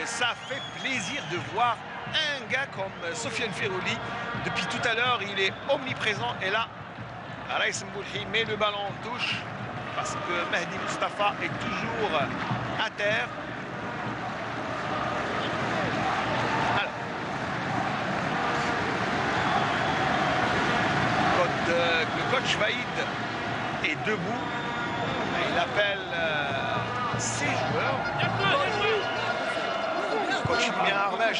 Ça fait plaisir de voir un gars comme Sofiane Ferrouli. Depuis tout à l'heure, il est omniprésent. Et là, Raïs Mboulhi met le ballon en touche parce que Mehdi Mustafa est toujours à terre. Alors, le coach Vaïd est debout. Il appelle ses joueurs. Le coach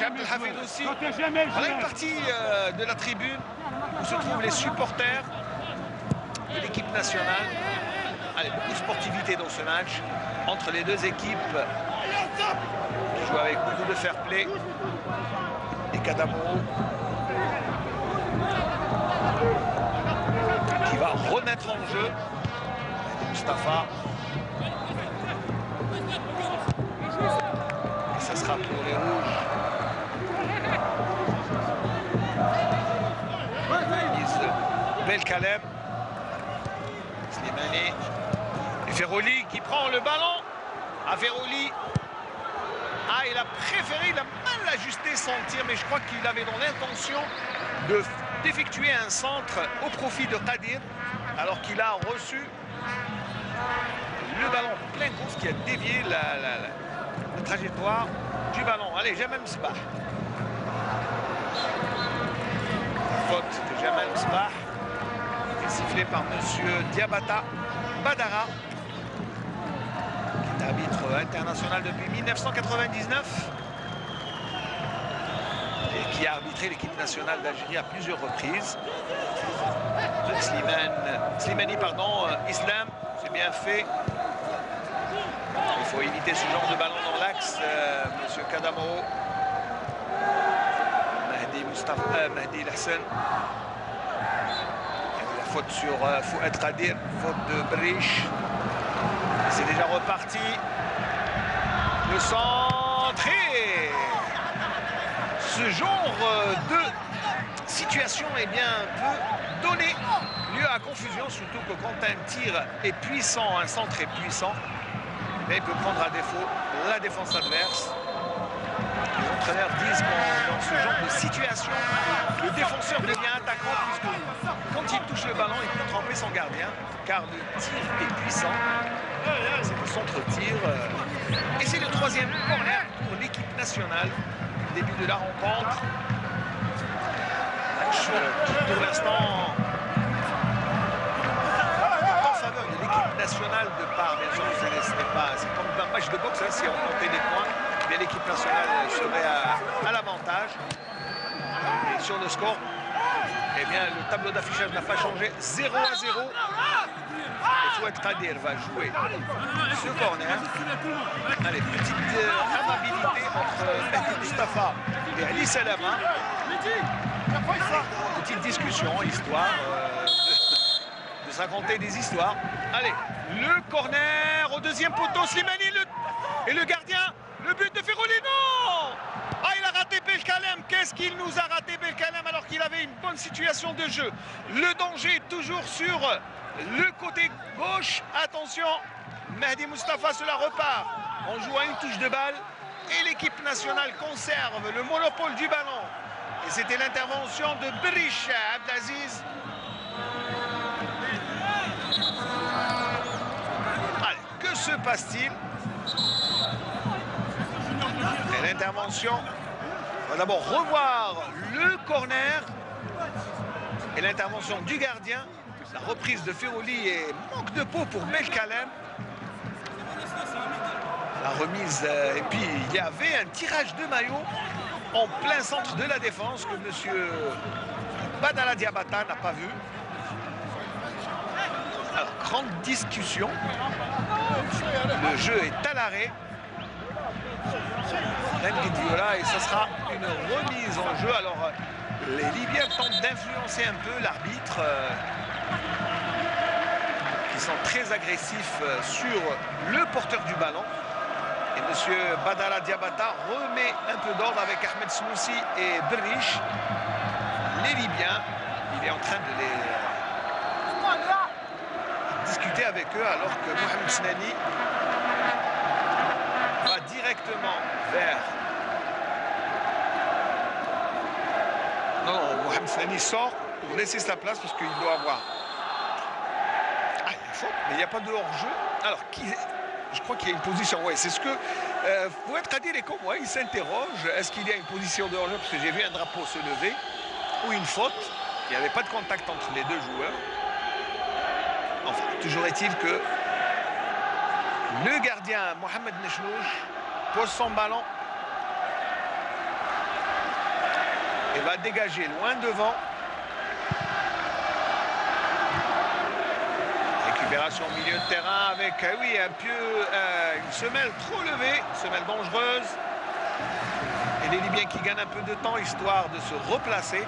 Abdelhafid aussi. Voilà une partie de la tribune où se trouvent les supporters de l'équipe nationale. Allez, beaucoup de sportivité dans ce match entre les deux équipes qui jouent avec beaucoup de fair play. Et Kadamoro qui va remettre en jeu Mustafa. Et ça sera pour les rouges. Belkalem. Slimani. Et Ferrouli qui prend le ballon. À Ferrouli. Ah, il a préféré, il a mal ajusté son tir, mais je crois qu'il avait dans l'intention d'effectuer un centre au profit de Qadir, alors qu'il a reçu le ballon plein course qui a dévié la trajectoire du ballon. Allez, Jamal Msbah. Faute de Jamal Msbah. Sifflé par monsieur Diabata Badara, qui est arbitre international depuis 1999 et qui a arbitré l'équipe nationale d'Algérie à plusieurs reprises. Slimani, pardon, Islam, c'est bien fait. Il faut éviter ce genre de ballon dans l'axe, monsieur Kadamoro. Mehdi Hassan. Faute sur Fouad Qadir, faute de Briche. C'est déjà reparti. Le centre et ce genre de situation eh bien, peut donner lieu à confusion, surtout que quand un tir est puissant, un centre est puissant, mais il peut prendre à défaut la défense adverse. Les entraîneurs disent que dans ce genre de situation, le défenseur devient attaquant puisque quand il touche le ballon, il peut tremper son gardien, car le tir est puissant. C'est le centre-tir. Et c'est le troisième corner pour l'équipe nationale. Début de la rencontre. Match qui, pour l'instant, en faveur de l'équipe nationale de part. Bien sûr, c'est comme un match de boxe, hein, si on comptait les points. Bien, l'équipe nationale serait à l'avantage. Et sur le score, eh bien, le tableau d'affichage n'a pas changé. 0-0. Et Fouad Qadir va jouer ce corner. Allez, petite amabilité entre Mehdi Mustafa et Ali Salama. Petite discussion, histoire de se raconter des histoires. Allez, le corner au deuxième poteau. Slimani et le gardien. Le but de Ferrouli, non! Ah, il a raté Belkalem. Qu'est-ce qu'il nous a raté, Belkalem, alors qu'il avait une bonne situation de jeu? Le danger est toujours sur le côté gauche. Attention, Mehdi Mustafa, cela repart. On joue à une touche de balle et l'équipe nationale conserve le monopole du ballon. Et c'était l'intervention de Briche Abdelaziz. Allez, que se passe-t-il? Et l'intervention, on va d'abord revoir le corner et l'intervention du gardien. La reprise de Ferrouli et manque de peau pour Belkalem. La remise, et puis il y avait un tirage de maillot en plein centre de la défense que monsieur Badala Diabata n'a pas vu. Alors, grande discussion. Le jeu est à l'arrêt. Et ça sera une remise en jeu. Alors, les Libyens tentent d'influencer un peu l'arbitre, qui sont très agressifs sur le porteur du ballon. Et monsieur Badala Diabata remet un peu d'ordre avec Ahmed Smoussi et Briche. Les Libyens, il est en train de les discuter avec eux, alors que Mohamed Snani va directement vers Sani sort pour laisser sa place parce qu'il doit avoir... Ah, il y a une faute, mais il n'y a pas de hors-jeu. Alors, je crois qu'il y a une position. Oui, c'est ce que... Fouad Qadir est comme moi, il s'interroge. Est-ce qu'il y a une position de hors-jeu? Parce que j'ai vu un drapeau se lever. Ou une faute. Il n'y avait pas de contact entre les deux joueurs. Enfin, toujours est-il que le gardien, Mohamed Nechnouch, pose son ballon et va dégager loin devant. Récupération au milieu de terrain avec, oui, une semelle trop levée, semelle dangereuse. Et les Libyens qui gagnent un peu de temps histoire de se replacer.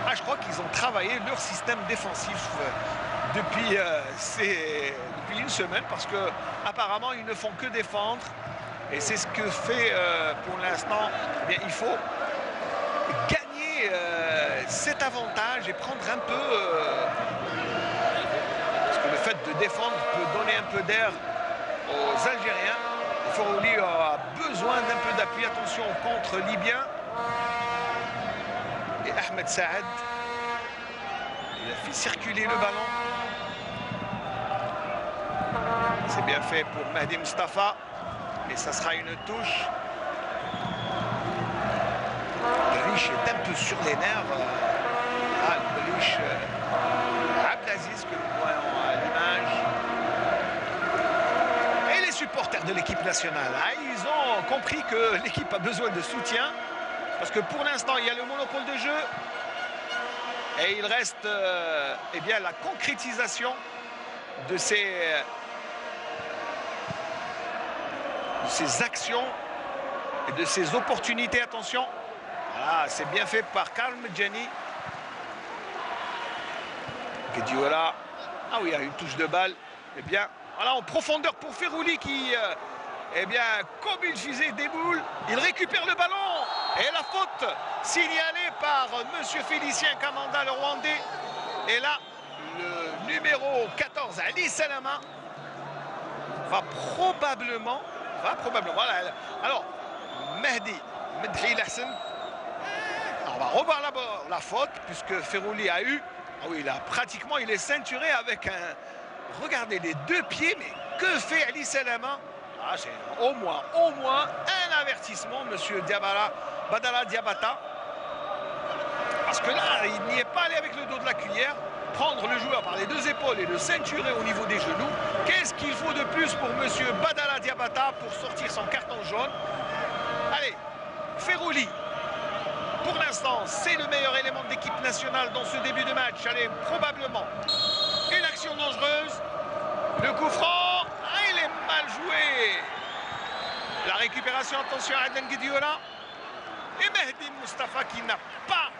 Ah, je crois qu'ils ont travaillé leur système défensif depuis une semaine parce que apparemment ils ne font que défendre. Et c'est ce que fait pour l'instant. Eh bien, il faut gagner cet avantage et prendre un peu... parce que le fait de défendre peut donner un peu d'air aux Algériens. Ferouli a besoin d'un peu d'appui. Attention au contre libyen. Et Ahmed Saad, il a fait circuler le ballon. C'est bien fait pour Mehdi Mustafa. Et ça sera une touche. Berish est un peu sur les nerfs. Berish, Abdelaziz, que nous voyons à l'image. Et les supporters de l'équipe nationale, ils ont compris que l'équipe a besoin de soutien. Parce que pour l'instant, il y a le monopole de jeu. Et il reste eh bien, la concrétisation de ces actions et de ces opportunités. Attention, voilà, c'est bien fait par Karl Medjani. Guedioura. Ah oui, il y a une touche de balle. Eh bien, voilà, en profondeur pour Ferouli qui, eh bien, comme une fusée déboule, il récupère le ballon. Et la faute signalée par monsieur Félicien Kamanda, le Rwandais. Et là, le numéro 14, Ali Salama, va probablement, voilà. Alors, Mehdi Lahsen, on va revoir la faute, puisque Ferouli a eu, ah oui, là, pratiquement, il est ceinturé avec un, regardez les deux pieds, mais que fait Ali Salama? Ah, c'est au moins un avertissement, monsieur Badala Diabata. Parce que là, il n'y est pas allé avec le dos de la cuillère. Prendre le joueur par les deux épaules et le ceinturer au niveau des genoux. Qu'est-ce qu'il faut de plus pour monsieur Badala Diabata pour sortir son carton jaune? Allez, Ferouli. Pour l'instant, c'est le meilleur élément de l'équipe nationale dans ce début de match. Allez, probablement une action dangereuse. Le coup franc, il est mal joué. La récupération, attention à Adnan Guedioura. Et Mehdi Mustafa qui n'a pas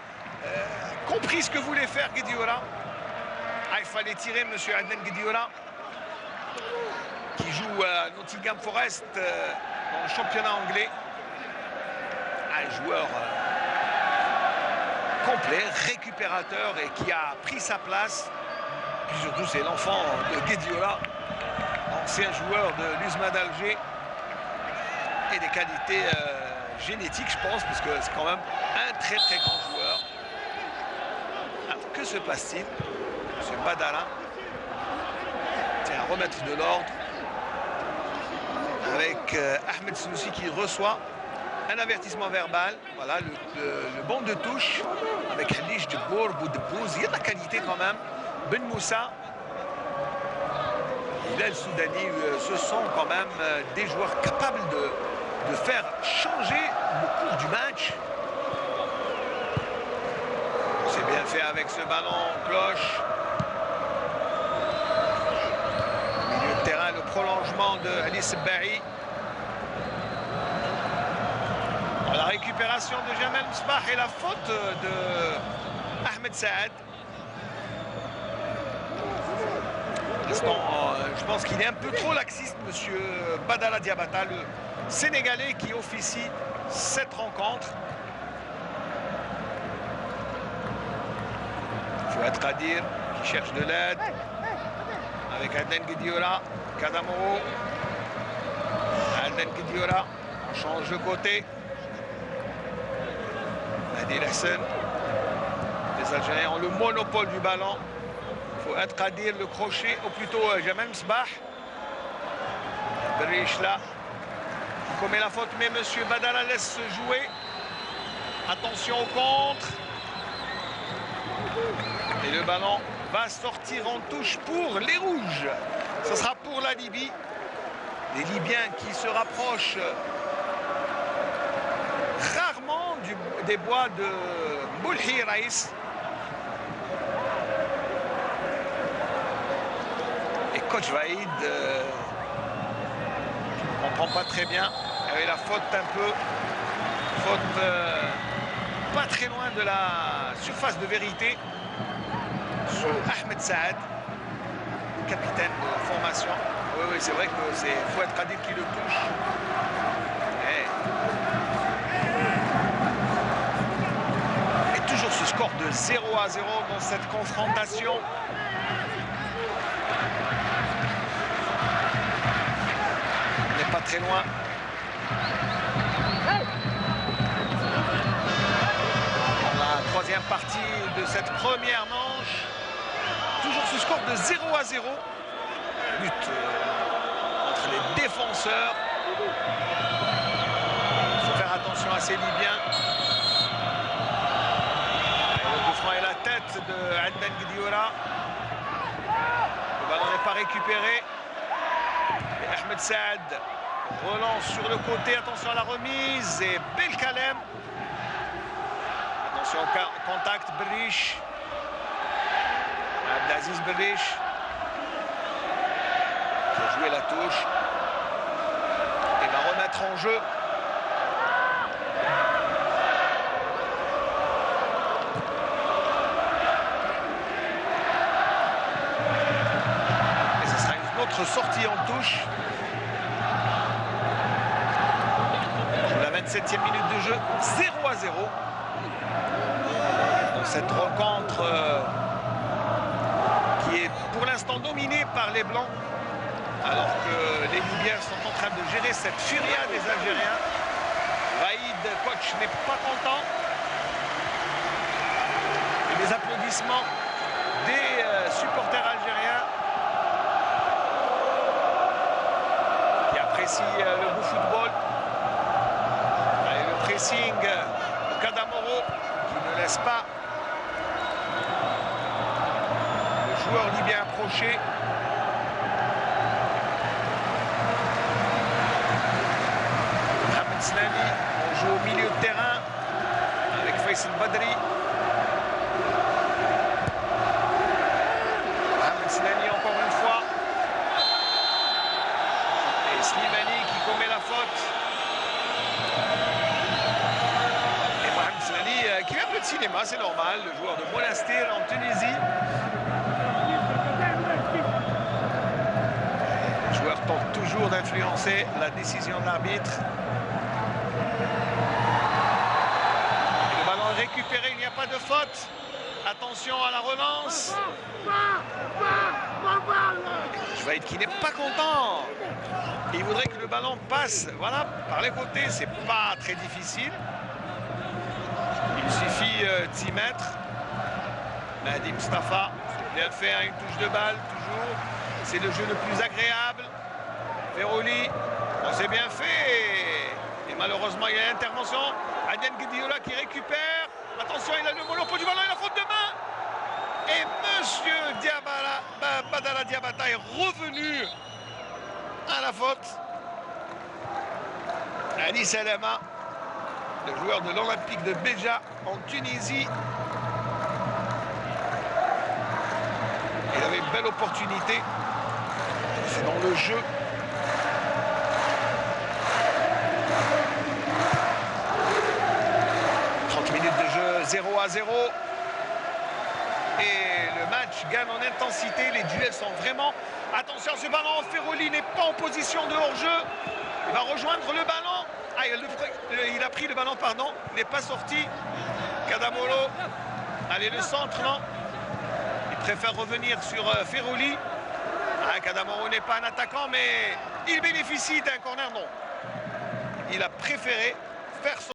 compris ce que voulait faire Guedioura. Ah, il fallait tirer monsieur Adnan Guedioura qui joue à Nottingham Forest dans le championnat anglais. Un joueur complet, récupérateur et qui a pris sa place. Puis surtout, c'est l'enfant de Guedioura, ancien joueur de l'USMA d'Alger, et des qualités génétiques, je pense, parce que c'est quand même un très très grand joueur. Alors, que se passe-t-il? Ce Badala, c'est à remettre de l'ordre avec Ahmed Snoussi qui reçoit un avertissement verbal. Voilà le banc de touche avec Halish de Bour, Boudebouz. Il y a de la qualité quand même. Ben Moussa, Hilal Soudani, ce sont quand même des joueurs capables de faire changer le cours du match. C'est bien fait avec ce ballon cloche. Au milieu de terrain, le prolongement de Alice Barry. La récupération de Jamel Msbah et la faute de Ahmed Saad. Je pense qu'il est un peu trop laxiste, monsieur Badala Diabata, le Sénégalais qui officie cette rencontre. Fouad Qadir qui cherche de l'aide avec Adnan Guedioura, Kadamoro. Adnan Guedioura, on change de côté. Mehdi Lahsen, Les Algériens ont le monopole du ballon. Il faut être Qadir, le crochet, ou plutôt Jamal Msbah. Berriche là, qui commet la faute, mais monsieur Badala laisse jouer. Attention au contre. Et le ballon va sortir en touche pour les Rouges. Ce sera pour la Libye. Les Libyens qui se rapprochent rarement des bois de Boulhi Raïs. Et coach Vaïd ne comprend pas très bien. Et la faute un peu. Faute pas très loin de la surface de vérité sur Ahmed Saad, capitaine de la formation. Oui, c'est vrai que c'est Fouad Qadir qui le touche. Et toujours ce score de 0-0 dans cette confrontation. On n'est pas très loin. Dans la troisième partie de cette première manche, toujours ce score de 0-0. But entre les défenseurs. Il faut faire attention à ces Libyens. Le coup franc et la tête de Adnan Gdioura. Le ballon n'est pas récupéré. Et Ahmed Saad relance sur le côté. Attention à la remise. Et Belkalem. Attention au contact. Berriche. Abdelaziz Berriche. Qui a joué la touche et va remettre en jeu. Et ce sera une autre sortie en touche. La 27e minute de jeu, 0-0. Dans cette rencontre qui est pour l'instant dominée par les Blancs. Alors que les Libyens sont en train de gérer cette furia des Algériens. Vaïd, coach, n'est pas content. Et les applaudissements des supporters algériens qui apprécient le beau football. Et le pressing de Kadamoro qui ne laisse pas le joueur libyen approcher. On joue au milieu de terrain avec Faisal Badri. Mohamed Slani encore une fois. Et Slimani qui commet la faute. Et Mohamed Slani qui fait un peu de cinéma, c'est normal, le joueur de Monastir en Tunisie. Le joueur tente toujours d'influencer la décision de l'arbitre. Récupéré, il n'y a pas de faute. Attention à la relance. Jvaïd qui n'est pas content. Il voudrait que le ballon passe, voilà, par les côtés. C'est pas très difficile. Il suffit d'y mettre. Mehdi Mustafa, bien fait, hein, une touche de balle, toujours. C'est le jeu le plus agréable. Ferroli, on s'est bien fait. Et malheureusement, il y a l'intervention. Adnan Gdioura qui récupère. Attention, il a le monopole du ballon et la faute de main. Et monsieur Badala Diabata est revenu à la faute. Ali Salama, le joueur de l'Olympique de Béja en Tunisie. Il avait une belle opportunité. C'est dans le jeu. De jeu 0-0 et le match gagne en intensité, les duels sont vraiment... Attention, ce ballon, Ferroli n'est pas en position de hors-jeu, il va rejoindre le ballon. Ah, il a pris le ballon, pardon, il n'est pas sorti. Kadamolo, allez, le centre, non, il préfère revenir sur Ferroli. Ah, Kadamolo n'est pas un attaquant, mais il bénéficie d'un corner, non, il a préféré faire son